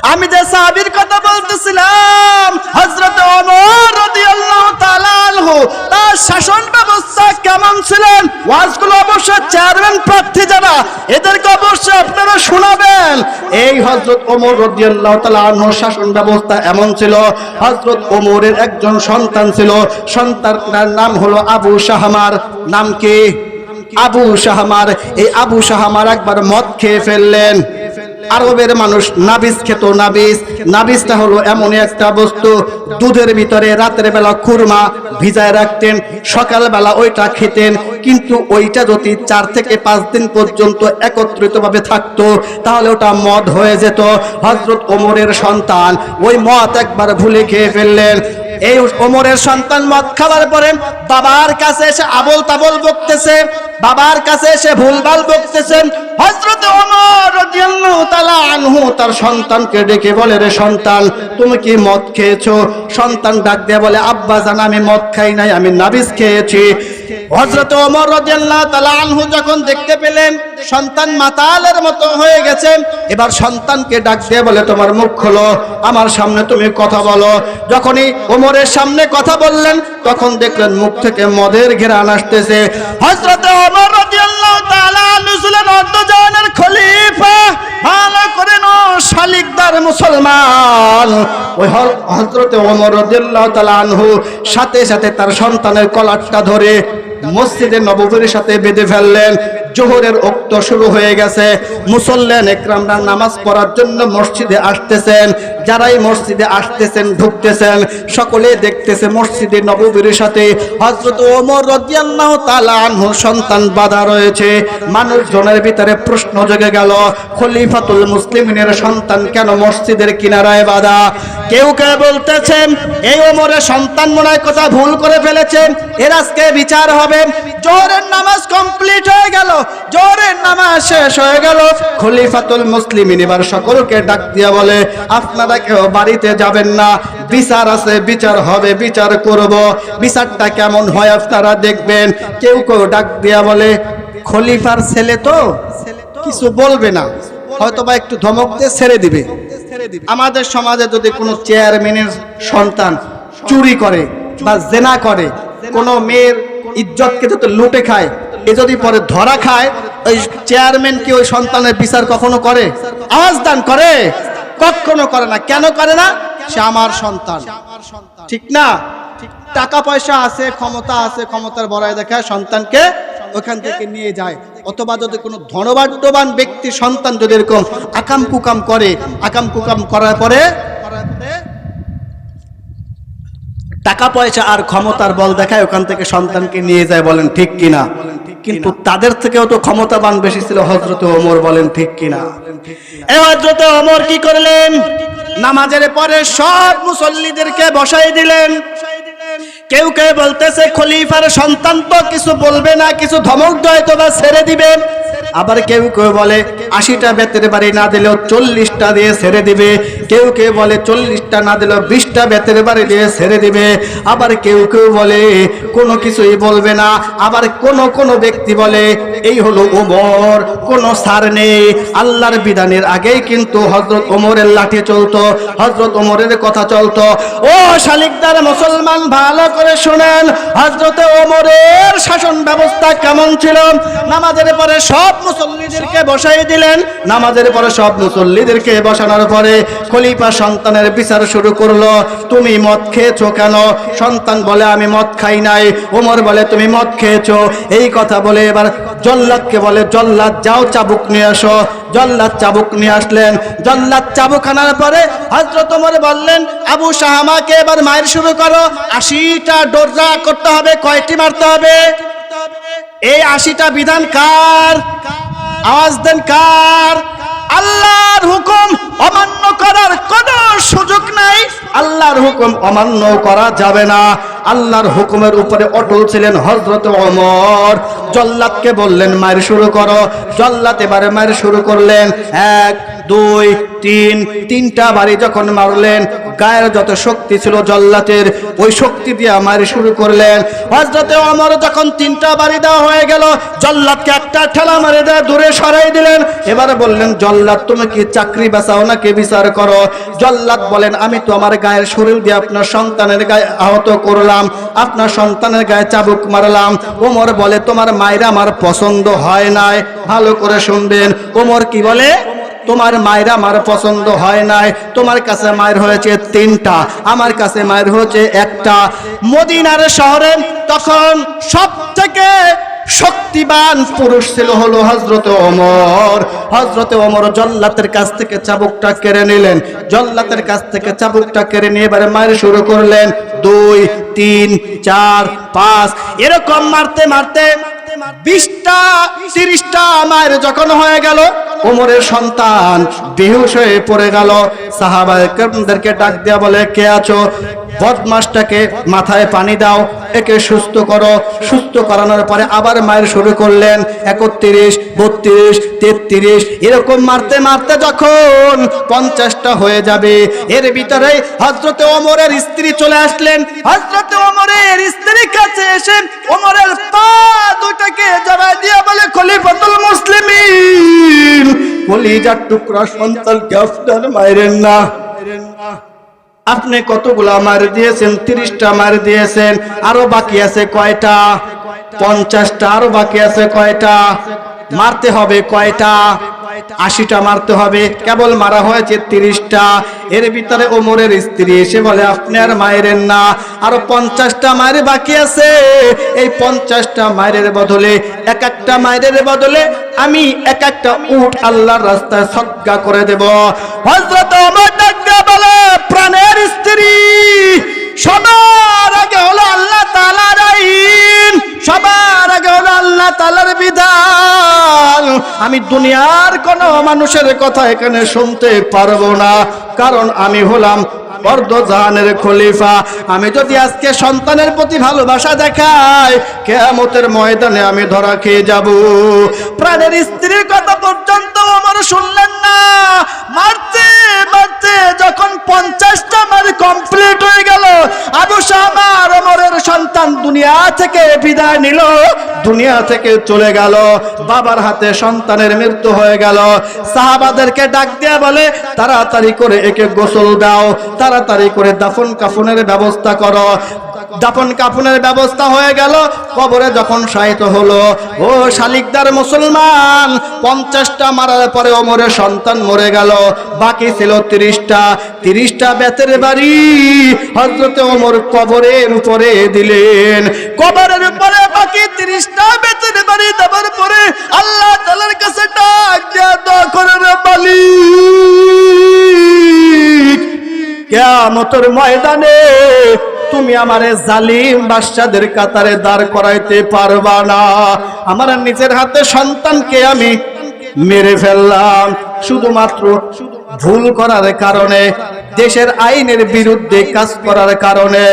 আমি যে সাহাবীর কথা বলতেছিলাম হযরত ওমর রাদিয়াল্লাহু তাআলা আনহু, তার শাসন ব্যবস্থা কেমন ছিলেন ওয়াজগুলো অবশ্যই চেয়ারম্যান প্রার্থী যারা এদেরকে অবশ্যই আপনারা শোনাবেন। এই হযরত ওমর রাদিয়াল্লাহু তাআলা আনহুর শাসন ব্যবস্থা এমন ছিল, হযরত ওমরের একজন সন্তান ছিল, সন্তানটার নাম হলো আবু শাহমার। নাম কি? আবু শাহমার। এই আবু শাহমার একবার মদ খেয়ে ফেললেন। আরবের মানুষ নাবিস খেত। নাবিসটা হলো এমন একটা বস্তু, দুধের ভিতরে রাতের বেলা খুরমা ভিজায় রাখতেন, সকাল বেলা ওইটা খেতেন। কিন্তু ওইটা যদি 4 থেকে 5 দিন পর্যন্ত একত্রিতভাবে থাকতো তাহলে ওটা মদ হয়ে যেত। হযরত ওমরের সন্তান ওই মদ একবার ভুলে খেয়ে ফেললেন। এই ওমরের সন্তান মদ খাওয়ার পরে বাবার কাছে এসে আবল তাবল বকতেছে, বাবার কাছে এসে ভুলভাল বকতেছেন। হযরত ওমর রাদিয়াল্লাহু তাআলা আনহু তার সন্তানকে ডেকে বলে, রে সন্তান, তুমি কি মদ খেয়েছো? সন্তান ডাক দিয়ে বলে, আব্বা জান, আমি মদ খাই নাই, আমি নাবিস খেয়েছি। হযরত ওমর রাদিয়াল্লাহু তাআলা আনহু যখন দেখতে পেলেন সন্তান মাতালের মতো হয়ে গেছে, এবার সন্তানকে ডাক দিয়ে বলে, তোমার মুখ খোলো, আমার সামনে তুমি কথা বলো। যখনই ওমরের সামনে কথা বললেন তখন দেখলেন মুখ থেকে মদের ঘেরান আসতেছে। হযরত ওমর রাদিয়াল্লাহু তাআলা আনহু ছিলেন অর্ধজাহানের খলিফা, ভালো করে নো শালিকদার মুসলমান। ওই হযরত ওমর রাদিয়াল্লাহু তাআলা আনহু সাথে সাথে তার সন্তানের কলারটা ধরে মসজিদে নববীর সাথে বেঁধে ফেললেন। জোহরের ওয়াক্ত শুরু হয়ে গেছে, মুসল্লিয়ান ইকরামরা নামাজ পড়ার জন্য মসজিদে আসতেছেন। যারাই মসজিদে আসতেছেন ঢুকতেছেন সকলে দেখতেছে মসজিদে নববীর সাথে হযরত ওমর রাদিয়াল্লাহু তাআলা আনহুর সন্তান বাঁধা রয়েছে। মানুষজনের ভিতরে প্রশ্ন জেগে গেল, খলিফাতুল মুসলিমিনের সন্তান কেন মসজিদের কিনারায় বাঁধা? কেউ কেউ বলতেছেন এই ওমরের সন্তান মনে হয় কথা ভুল করে ফেলেছে, এর আজকে বিচার হবে। জোহরের নামাজ কমপ্লিট হয়ে গেল, জোহরের নামাজ শেষ হয়ে গেল। খলিফাতুল মুসলিমিন এবার সকলকে ডাক দিয়া বলে, আপনারা কেউ বাড়িতে যাবেন না, বিচার আছে, বিচার হবে, বিচার করব। বিচারটা কেমন হয় আপনারা দেখবেন। কেউ কেউ ডাক দিয়া বলে, খলিফার ছেলে তো কিছু বলবে না, হয়তো বা একটু ধমক দিয়ে ছেড়ে দিবে। আমাদের সমাজে যদি কোনো চেয়ারম্যানের সন্তান চুরি করে বা জেনা করে, কোনো মেয়ের ইজ্জতকে যদি লুটে খায়, এ যদি পরে ধরা খায়, ওই চেয়ারম্যান কি ওই সন্তানের বিচার কখনো করে? আওয়াজ দান করে? কখনো করে না। কেন করে না? সে আমার সন্তান, ঠিক না? টাকা পয়সা আছে, ক্ষমতা আছে, ক্ষমতার বড়াই দেখায় সন্তানকে ওখান থেকে নিয়ে যায়। অথবা যদি কোনো ধনবাদ্যবান ব্যক্তি সন্তান যদি এরকম আকাম কুকাম করে, আকাম কুকাম করার পরে টাকা পয়সা আর ক্ষমতার বল দেখায় ওখান থেকে সন্তানকে নিয়ে যায়, বলেন ঠিক কিনা? কিন্তু তাদের থেকেও তো ক্ষমতাবান বেশি ছিল হযরত ওমর, বলেন ঠিক কিনা? এই হযরত ওমর কি করলেন? নামাজের পরে সব মুসল্লিদেরকে বসাই দিলেন। কেউ কেউ বলতেছে খলিফার সন্তান তো কিছু বলবে না, কিছু ধমক দেয় তো বা ছেড়ে দিবে। আবার কেউ কেউ বলে 80টা বেতের বাড়ি না দিলেও 40টা দিয়ে ছেড়ে দিবে। কেউ কেউ বলে 40টা না দিলেও 20টা বেতের বাড়ি দিয়ে ছেড়ে দিবে। আবার কেউ কেউ বলে কোনো কিছুই বলবে না। আবার কোন ব্যক্তি বলে এই হলো ওমর, কোনো ছাড় নেই। আল্লাহর বিধানের আগেই কিন্তু হযরত ওমরের লাঠি চলতো, হযরত ওমরের কথা চলতো। ও শালিকদার মুসলমান, ভালো করে শুনেন, হযরত ওমরের শাসন ব্যবস্থা কেমন ছিল। নামাজের পরে সব মুসল্লিদেরকে বসাই দিলেন। নামাজের পরে সব মুসল্লিদেরকে বসানোর পরে খলিফা সন্তানের বিচার শুরু করলো। তুমি মদ খেয়েছো কেন? সন্তান বলে আমি মদ খাই নাই। ওমর বলে তুমি মদ খেয়েছো। এই কথা বলে এবার জল্লাদকে বলে, জল্লাদ যাও চাবুক নিয়ে আসো। জল্লাদ চাবুক নিয়ে আসলেন। জল্লাদ চাবুক আনার পরে হযরত ওমর বললেন, আবু শাহমাকে এবার মায়ের শুরু করো। 80টা ডোরজা করতে হবে। কয়টি মারতে হবে? এই 80টা বিধান কার? আওয়াজ দেন, কার? আল্লাহর হুকুম অমান্য করার কোনো সুযোগ নাই। আল্লাহর হুকুম অমান্য করা যাবে না। আল্লাহর হুকুমের উপরে অটল ছিলেন হযরত ওমর। জল্লাদকে বললেন মায়ের শুরু করো। জল্লাদ এবারে মায়ের শুরু করলেন। 1 2 তিনটা বাড়ি যখন মারলেন, গায়ের যত শক্তি ছিল জল্লাতের ওই শক্তি দিয়ে মারি শুরু করলেন। হযরতে ওমর যখন তিনটা বাড়ি দেওয়া হয়ে গেল, জল্লাদকে একটা ঠেলা মারে দিয়ে দূরে সরাই দিলেন। এবারে বললেন, জল্লাদ তুমি কি চাকরি বাঁচাও নাকি বিচার করো? জল্লাদ বলেন, আমি তো আমার গায়ের শরীর দিয়ে আপনার সন্তানের গায়ে আহত করলাম, আপনার সন্তানের গায়ে চাবুক মারলাম। ওমর বলে, তোমার মায়ের আমার পছন্দ হয় নাই। ভালো করে শুনবেন, ওমর কি বলে? তোমার মায়ের আমার পছন্দ হয় নাই। তোমার কাছে মায়ের হয়েছে তিনটা, আমার কাছে মায়ের হয়েছে একটা। মদিনার শহরে তখন সব থেকে শক্তিমান পুরুষ ছিল হলো হযরতে ওমর। হযরতে ওমর জল্লাতের কাছ থেকে চাবুকটা কেড়ে নিলেন। জল্লাতের কাছ থেকে চাবুকটা কেড়ে নিয়ে এবারে মায়ের শুরু করলেন। 2, 3, 4, 5 এরকম মারতে মারতে 20টা 30টা মায়ের যখন হয়ে গেল, ওমরের সন্তান বেহুশ হয়ে পড়ে গেল। সাহাবায়ে কেরামদেরকে ডাক দিয়া বলে, কে আছো? বদমাশটাকে মাথায় পানি দাও, একে সুস্থ করো। সুস্থ করানোর পরে আবার মায়ের শুরু করলেন। 31, 32, 33 এরকম মারতে মারতে যখন 50টা হয়ে যাবে, এর ভিতরে হযরতে ওমরের স্ত্রী চলে আসলেন। হযরতে ওমরের স্ত্রীর কাছে এসে ওমরের পা দুটাকে জড়ায় দিয়ে বলে, খলিফাতুল মুসলিমিন, কলিজার টুকরা সন্তানকে আপনার মায়ের না। আপনি কতগুলা মার দিয়েছেন? 30টা মার দিয়েছেন। আরো বাকি আছে কয়টা? 50টা। আরো বাকি আছে কয়টা? মারতে হবে কয়টা? 80টা মারতে হবে। কেবল মারা হয়েছে 30টা। এর ভিতরে ওমরের স্ত্রী এসে বলে, আপনি আর মায়ের না, আরো 50টা মায়ের বাকি আছে। এই 50টা মায়ের বদলে, এক একটা মায়ের বদলে আমি এক একটা উট আল্লাহর রাস্তায় সদকা করে দেব। হযরত ওমর ডাকতে বলে, প্রাণের স্ত্রী, সবার আগে হলো আল্লাহ তাআলার আইন, সবার আগে হলো আল্লাহ তাআলার বিধান। আমি দুনিয়ার কোন মানুষের কথা এখানে শুনতে পারবো না, কারণ আমি হলাম বর্দজাহানের খলিফা। আমি যদি আজকে সন্তানের প্রতি ভালোবাসা দেখাই, কিয়ামতের ময়দানে আমি ধরা খেয়ে যাব। প্রাণের স্ত্রীর কথা পর্যন্ত ওমর শুনলেন না। মারতে মারতে যখন 50টা মার কমপ্লিট হয়ে গেল, আবু শামা ওমরের সন্তান দুনিয়া থেকে বিদায় নিল, দুনিয়া থেকে চলে গেল। বাবার হাতে সন্তানের মৃত্যু হয়ে গেল। সাহাবাদেরকে ডাক দিয়া বলে, তাড়াতাড়ি করে একে গোসল দাও, তাড়াতাড়ি করে দাফন কাফনের ব্যবস্থা করো। দাফন কাফনের ব্যবস্থা হয়ে গেল। কবরে যখন শায়িত হলো, ও শালিকদার মুসলমান, 50টা মারার পরে ওমরের সন্তান মরে গেল। বাকি ছিল 30টা। 30টা বেতের বাড়ি হযরতে ওমর কবরের উপরে দিলেন। কবরের উপরে বাকি 30টা বেতের বাড়ি দেওয়ার পরে আল্লাহ তাআলার কাছে ডাক দিয়া দোয়া করেন, মালিক, কিয়ামতের ময়দানে তুমি আমারে জালিম বাদশাদের কাতারে দাঁড় করাইতে পারবা না। আমার নিজের হাতে সন্তানকে আমি মেরে ফেললাম শুধুমাত্র ভুল করার কারণে, দেশের আইনের বিরুদ্ধে কাজ করার কারণে।